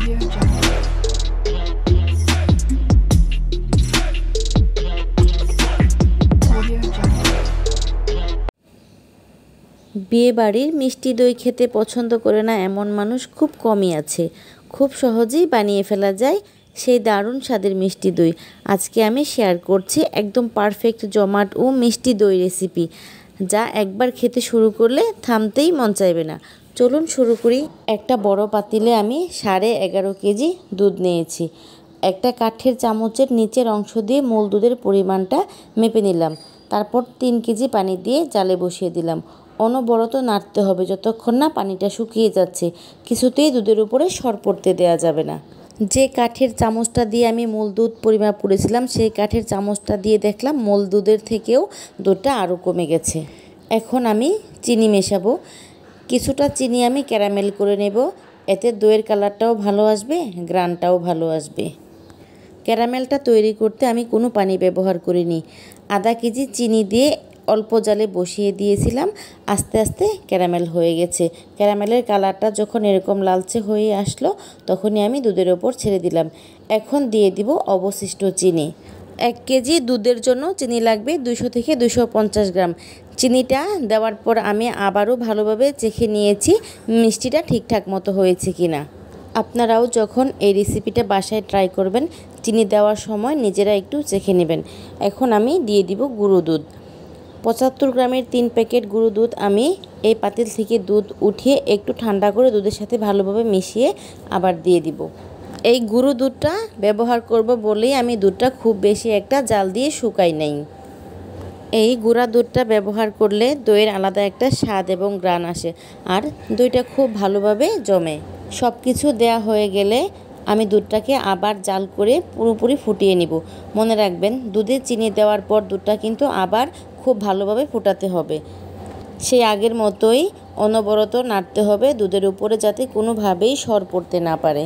Audio Jungle. Audio Jungle. বিয়ে বাড়ির মিষ্টি দই খেতে পছন্দ করে না এমন মানুষ খুব কমই আছে। খুব সহজেই বানিয়ে ফেলা যায় সেই দারুণ স্বাদের মিষ্টি দই। আজকে আমি শেয়ার করছি একদম পারফেক্ট জমাট ও মিষ্টি দই রেসিপি, যা একবার খেতে শুরু করলে থামতেই মন চাইবে না। চলুন শুরু করি। একটা বড় পাতিলে আমি 11.5 কেজি দুধ নিয়েছি। একটা কাঠের চামচের নিচের অংশ দিয়ে মূল দুধের পরিমাণটা মেপে নিলাম। তারপর 3 কেজি পানি দিয়ে জালে বসিয়ে দিলাম। অনবরত নাড়তে হবে যতক্ষণ না পানিটা শুকিয়ে যাচ্ছে। কিছুতেই দুধের উপরে সর পড়তে দেওয়া যাবে না। যে কাঠের চামচটা দিয়ে আমি মূল দুধ পরিমাপ করেছিলাম, সেই কাঠের চামচটা দিয়ে দেখলাম মূল দুধের থেকেও দুধটা আরও কমে গেছে। এখন আমি চিনি মেশাবো। কিছুটা চিনি আমি ক্যারামেল করে নেব। এতে দইয়ের কালারটাও ভালো আসবে, গ্রানটাও ভালো আসবে। ক্যারামেলটা তৈরি করতে আমি কোনো পানি ব্যবহার করিনি। আধা কেজি চিনি দিয়ে অল্প জালে বসিয়ে দিয়েছিলাম। আস্তে আস্তে ক্যারামেল হয়ে গেছে। ক্যারামেলের কালারটা যখন এরকম লালচে হয়ে আসলো, তখনই আমি দুধের ওপর ছেড়ে দিলাম। এখন দিয়ে দিব অবশিষ্ট চিনি। 1 কেজি দুধের জন্য চিনি লাগবে 200 থেকে 250 গ্রাম। চিনিটা দেওয়ার পর আমি আবারও ভালোভাবে চেখে নিয়েছি মিষ্টিটা ঠিকঠাক মতো হয়েছে কিনা। আপনারাও যখন এই রেসিপিটা বাসায় ট্রাই করবেন, চিনি দেওয়ার সময় নিজেরা একটু চেখে নেবেন। এখন আমি দিয়ে দিব গুঁড়ো দুধ। 75 গ্রামের 3 প্যাকেট গুঁড়ো দুধ আমি এই পাতিল থেকে দুধ উঠিয়ে একটু ঠান্ডা করে দুধের সাথে ভালোভাবে মিশিয়ে আবার দিয়ে দিব। এই গুঁড়ো দুধটা ব্যবহার করব বলেই আমি দুধটা খুব বেশি একটা জাল দিয়ে শুকাই নাই। এই গুঁড়া দুধটা ব্যবহার করলে দইয়ের আলাদা একটা স্বাদ এবং গ্রান আসে, আর দইটা খুব ভালোভাবে জমে। সব কিছু দেয়া হয়ে গেলে আমি দুধটাকে আবার জাল করে পুরোপুরি ফুটিয়ে নিব। মনে রাখবেন, দুধে চিনি দেওয়ার পর দুধটা কিন্তু আবার খুব ভালোভাবে ফোটাতে হবে। সেই আগের মতোই অনবরত নাড়তে হবে দুধের উপরে, যাতে কোনোভাবেই সর পড়তে না পারে।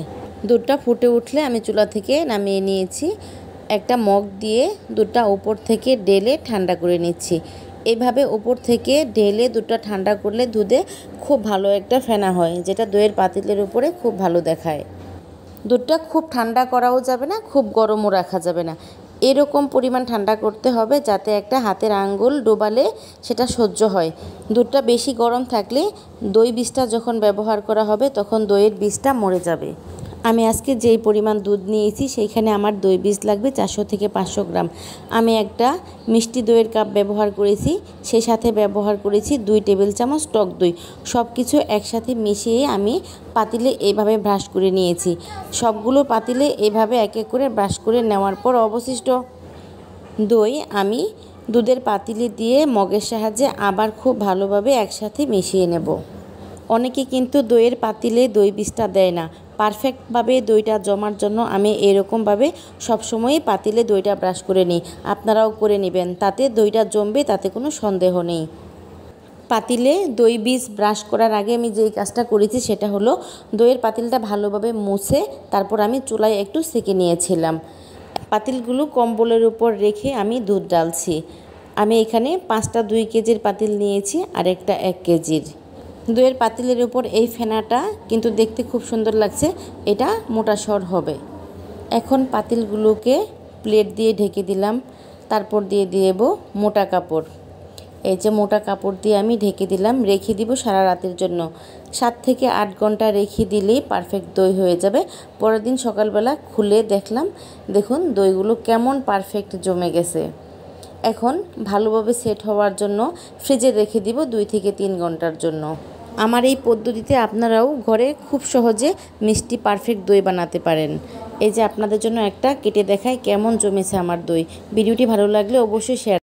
দুধটা ফুটে উঠলে আমি চুলা থেকে নামিয়ে নিয়েছি। একটা মগ দিয়ে দুধটা উপর থেকে ঢেলে ঠান্ডা করে নিচ্ছি। এইভাবে উপর থেকে ঢেলে দুধটা ঠান্ডা করলে দুধে খুব ভালো একটা ফেনা হয়, যেটা দইয়ের পাতিলের উপরে খুব ভালো দেখায়। দুধটা খুব ঠান্ডা করাও যাবে না, খুব গরমও রাখা যাবে না। এরকম পরিমাণ ঠান্ডা করতে হবে যাতে একটা হাতের আঙ্গুল ডোবালে সেটা সহ্য হয়। দুধটা বেশি গরম থাকলে দই বীজটা যখন ব্যবহার করা হবে, তখন দইয়ের বীজটা মরে যাবে। আমি আজকে যেই পরিমাণ দুধ নিয়েছি সেইখানে আমার দই বীজ লাগবে 400 থেকে 500 গ্রাম। আমি একটা মিষ্টি দইয়ের কাপ ব্যবহার করেছি, সেই সাথে ব্যবহার করেছি 2 টেবিল চামচ টক দই। সব কিছু একসাথে মিশিয়ে আমি পাতিলে এইভাবে ব্রাশ করে নিয়েছি। সবগুলো পাতিলে এইভাবে এক এক করে ব্রাশ করে নেওয়ার পর অবশিষ্ট দই আমি দুধের পাতিলে দিয়ে মগের সাহায্যে আবার খুব ভালোভাবে একসাথে মিশিয়ে নেব। অনেকে কিন্তু দইয়ের পাতিলে দই বীজটা দেয় না। পারফেক্টভাবে দইটা জমার জন্য আমি এরকমভাবে সবসময়ই পাতিলে দইটা ব্রাশ করে নিই। আপনারাও করে নেবেন, তাতে দইটা জমবে, তাতে কোনো সন্দেহ নেই। পাতিলে দই বীজ ব্রাশ করার আগে আমি যেই কাজটা করেছি সেটা হলো দইয়ের পাতিলটা ভালোভাবে মুছে তারপর আমি চুলায় একটু সেঁকে নিয়েছিলাম। পাতিলগুলো কম্বলের উপর রেখে আমি দুধ ডালছি। আমি এখানে 5টা 2 কেজির পাতিল নিয়েছি আর একটা 1 কেজির। দইয়ের পাতিলের উপর এই ফেনাটা কিন্তু দেখতে খুব সুন্দর লাগছে, এটা মোটা সর হবে। এখন পাতিলগুলোকে প্লেট দিয়ে ঢেকে দিলাম। তারপর দিয়ে দেব মোটা কাপড়। এই যে মোটা কাপড় দিয়ে আমি ঢেকে দিলাম, রেখে দিব সারা রাতের জন্য। 7 থেকে 8 ঘন্টা রেখে দিলেই পারফেক্ট দই হয়ে যাবে। পরের দিন সকালবেলা খুলে দেখলাম, দেখুন দইগুলো কেমন পারফেক্ট জমে গেছে। এখন ভালোভাবে সেট হওয়ার জন্য ফ্রিজে রেখে দিব 2 থেকে 3 ঘন্টার জন্য। আমার এই পদ্ধতিতে আপনারাও ঘরে খুব সহজে মিষ্টি পারফেক্ট দই বানাতে পারেন। এই যে আপনাদের জন্য একটা কেটে দেখাই কেমন জমেছে আমার দই। ভিডিওটি ভালো লাগলে অবশ্যই শেয়ার